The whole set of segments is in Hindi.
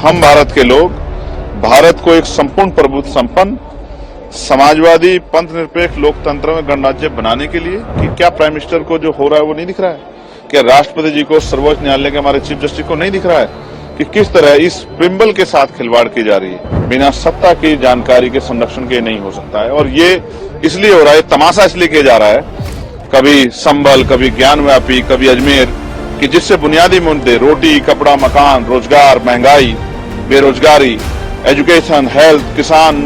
हम भारत के लोग भारत को एक संपूर्ण प्रभुत्व संपन्न समाजवादी पंथ निरपेक्ष लोकतंत्र में गणराज्य बनाने के लिए कि क्या प्राइम मिनिस्टर को जो हो रहा है वो नहीं दिख रहा है, क्या राष्ट्रपति जी को, सर्वोच्च न्यायालय के हमारे चीफ जस्टिस को नहीं दिख रहा है कि किस तरह इस प्रिम्बल के साथ खिलवाड़ की जा रही है। बिना सत्ता की जानकारी के संरक्षण के नहीं हो सकता है और ये इसलिए हो रहा है, तमाशा इसलिए किया जा रहा है, कभी संबल, कभी ज्ञानव्यापी, कभी अजमेर, कि जिससे बुनियादी मुद्दे रोटी, कपड़ा, मकान, रोजगार, महंगाई, बेरोजगारी, एजुकेशन, हेल्थ, किसान,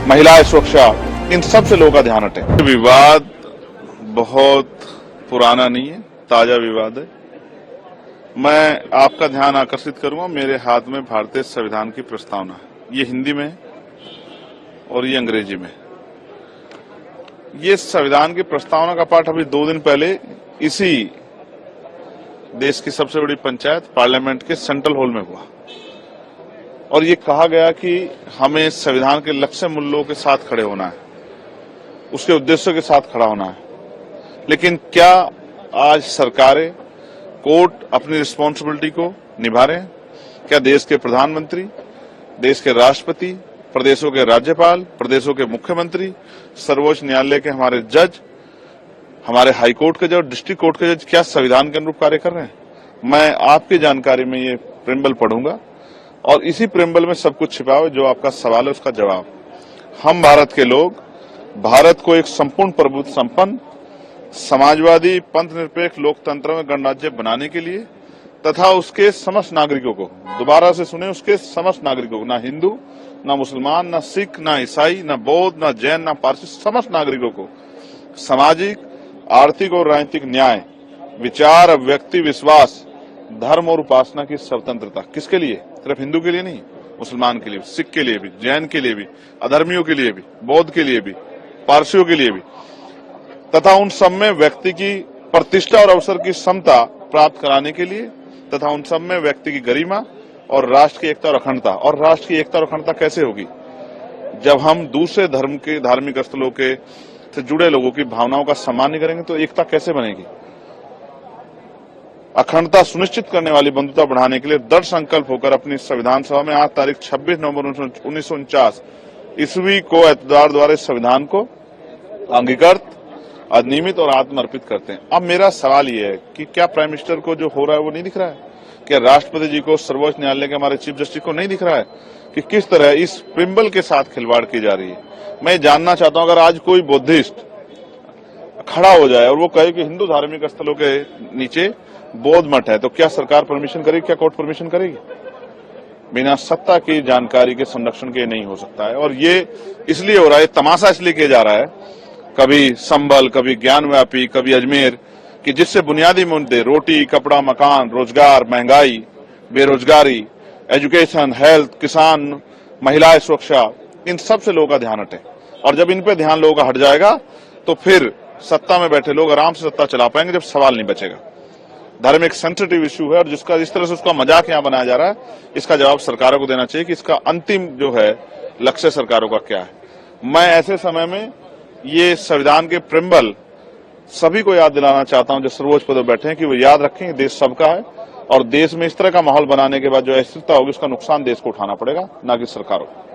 महिलाएं, सुरक्षा, इन सब से लोगों का ध्यान हटे। विवाद बहुत पुराना नहीं है, ताजा विवाद है। मैं आपका ध्यान आकर्षित करूंगा, मेरे हाथ में भारतीय संविधान की प्रस्तावना है। ये हिंदी में है और ये अंग्रेजी में। ये संविधान की प्रस्तावना का पाठ अभी 2 दिन पहले इसी देश की सबसे बड़ी पंचायत पार्लियामेंट के सेंट्रल हॉल में हुआ और ये कहा गया कि हमें संविधान के लक्ष्य मूल्यों के साथ खड़े होना है, उसके उद्देश्यों के साथ खड़ा होना है। लेकिन क्या आज सरकारें, कोर्ट अपनी रिस्पॉन्सिबिलिटी को निभा रहे हैं? क्या देश के प्रधानमंत्री, देश के राष्ट्रपति, प्रदेशों के राज्यपाल, प्रदेशों के मुख्यमंत्री, सर्वोच्च न्यायालय के हमारे जज, हमारे हाई कोर्ट के जज, डिस्ट्रिक्ट कोर्ट के जज क्या संविधान के अनुरूप कार्य कर रहे हैं? मैं आपकी जानकारी में ये प्रिम्बल पढ़ूंगा और इसी प्रिम्बल में सब कुछ छिपा हुआ है। जो आपका सवाल है उसका जवाब। हम भारत के लोग भारत को एक संपूर्ण प्रभुत्व संपन्न समाजवादी पंथ निरपेक्ष लोकतंत्र में गणराज्य बनाने के लिए तथा उसके समस्त नागरिकों को, दोबारा से सुने, उसके समस्त नागरिकों को, ना हिंदू, ना मुसलमान, ना सिख, ना ईसाई, ना बौद्ध, ना जैन, ना पारसी, समस्त नागरिकों को सामाजिक, आर्थिक और राजनीतिक न्याय, विचार, अभिव्यक्ति, विश्वास, धर्म और उपासना की स्वतंत्रता। किसके लिए? सिर्फ हिंदू के लिए नहीं, मुसलमान के लिए भी, सिख के लिए भी, जैन के लिए भी, अधर्मियों के लिए भी, बौद्ध के लिए भी, पारसियों के लिए भी, तथा उन सब में व्यक्ति की प्रतिष्ठा और अवसर की समता प्राप्त कराने के लिए तथा उन सब में व्यक्ति की गरिमा और राष्ट्र की एकता और अखंडता। और राष्ट्र की एकता और अखंडता कैसे होगी? जब हम दूसरे धर्म के धार्मिक स्थलों के से जुड़े लोगों की भावनाओं का सम्मान नहीं करेंगे तो एकता कैसे बनेगी? अखंडता सुनिश्चित करने वाली बंधुता बढ़ाने के लिए दृढ़ संकल्प होकर अपनी संविधान सभा में आज तारीख 26 नवंबर 1949 ईस्वी को एतदार द्वारा इस संविधान को अंगीकृत, अधिनियमित और आत्मर्पित करते हैं। अब मेरा सवाल ये है कि क्या प्राइम मिनिस्टर को जो हो रहा है वो नहीं दिख रहा है? क्या राष्ट्रपति जी को, सर्वोच्च न्यायालय के हमारे चीफ जस्टिस को नहीं दिख रहा है कि किस तरह इस प्रिम्बल के साथ खिलवाड़ की जा रही है? मैं जानना चाहता हूं, अगर आज कोई बुद्धिस्ट खड़ा हो जाए और वो कहे कि हिंदू धार्मिक स्थलों के नीचे बौद्ध मठ है, तो क्या सरकार परमिशन करेगी? क्या कोर्ट परमिशन करेगी? बिना सत्ता की जानकारी के संरक्षण के नहीं हो सकता है और ये इसलिए हो रहा है, तमाशा इसलिए किया जा रहा है, कभी संबल, कभी ज्ञानव्यापी, कभी अजमेर, कि जिससे बुनियादी मुद्दे रोटी, कपड़ा, मकान, रोजगार, महंगाई, बेरोजगारी, एजुकेशन, हेल्थ, किसान, महिलाएं, सुरक्षा, इन सब से लोगों का ध्यान हटे। और जब इन पे ध्यान लोगों का हट जाएगा तो फिर सत्ता में बैठे लोग आराम से सत्ता चला पाएंगे, जब सवाल नहीं बचेगा। धर्म एक सेंसिटिव इश्यू है और जिसका इस तरह से उसका मजाक यहाँ बनाया जा रहा है, इसका जवाब सरकारों को देना चाहिए कि इसका अंतिम जो है लक्ष्य सरकारों का क्या है। मैं ऐसे समय में ये संविधान के प्रिम्बल सभी को याद दिलाना चाहता हूं जो सर्वोच्च पद पर बैठे हैं कि वो याद रखें देश सबका है और देश में इस तरह का माहौल बनाने के बाद जो अस्थिरता होगी उसका नुकसान देश को उठाना पड़ेगा, ना कि सरकारों को।